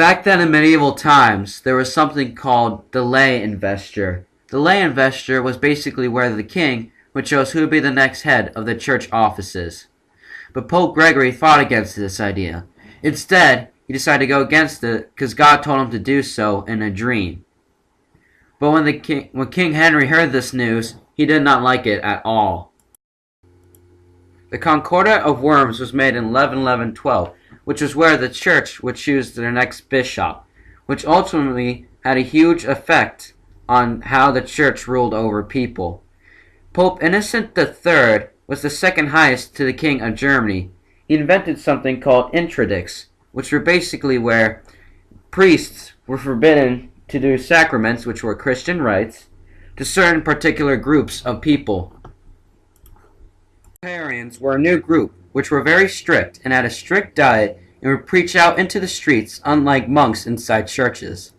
Back then in medieval times, there was something called the lay investure. The lay investure was basically where the king would choose who would be the next head of the church offices. But Pope Gregory fought against this idea. Instead, he decided to go against it because God told him to do so in a dream. But when King Henry heard this news, he did not like it at all. The Concordat of Worms was made in 1112, which was where the church would choose their next bishop, which ultimately had a huge effect on how the church ruled over people. Pope Innocent III was the second highest to the King of Germany. He invented something called interdicts, which were basically where priests were forbidden to do sacraments, which were Christian rites, to certain particular groups of people. Presbyterians were a new group, which were very strict and had a strict diet and would preach out into the streets, unlike monks inside churches.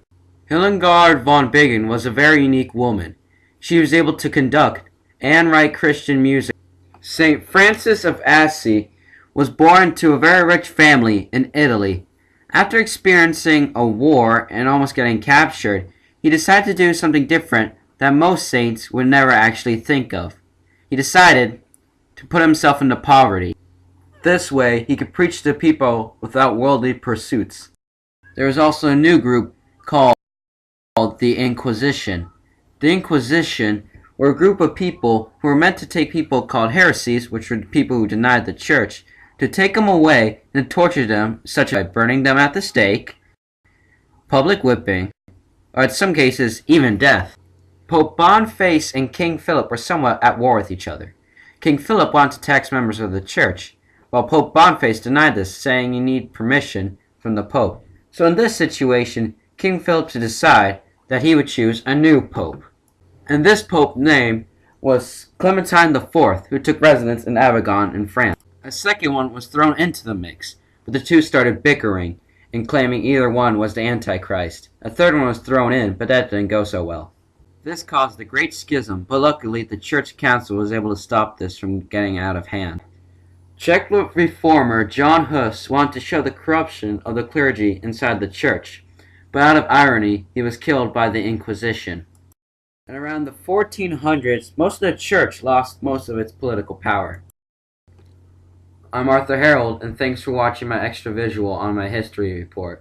Hildegard von Bingen was a very unique woman. She was able to conduct and write Christian music. St. Francis of Assisi was born to a very rich family in Italy. After experiencing a war and almost getting captured, he decided to do something different that most saints would never actually think of. He decided to put himself into poverty. This way, he could preach to people without worldly pursuits. There was also a new group called the Inquisition. The Inquisition were a group of people who were meant to take people called heresies, which were people who denied the church, to take them away and torture them, such as by burning them at the stake, public whipping, or in some cases, even death. Pope Boniface and King Philip were somewhat at war with each other. King Philip wanted to tax members of the church, while Pope Boniface denied this, saying you need permission from the Pope. So in this situation, King Philip to decide that he would choose a new Pope. And this Pope's name was Clementine IV, who took residence in Avignon in France. A second one was thrown into the mix, but the two started bickering and claiming either one was the Antichrist. A third one was thrown in, but that didn't go so well. This caused a great schism, but luckily the Church Council was able to stop this from getting out of hand. Czech reformer John Hus wanted to show the corruption of the clergy inside the church, but out of irony, he was killed by the Inquisition. And around the 1400s, most of the church lost most of its political power. I'm Arthur Harold, and thanks for watching my extra visual on my history report.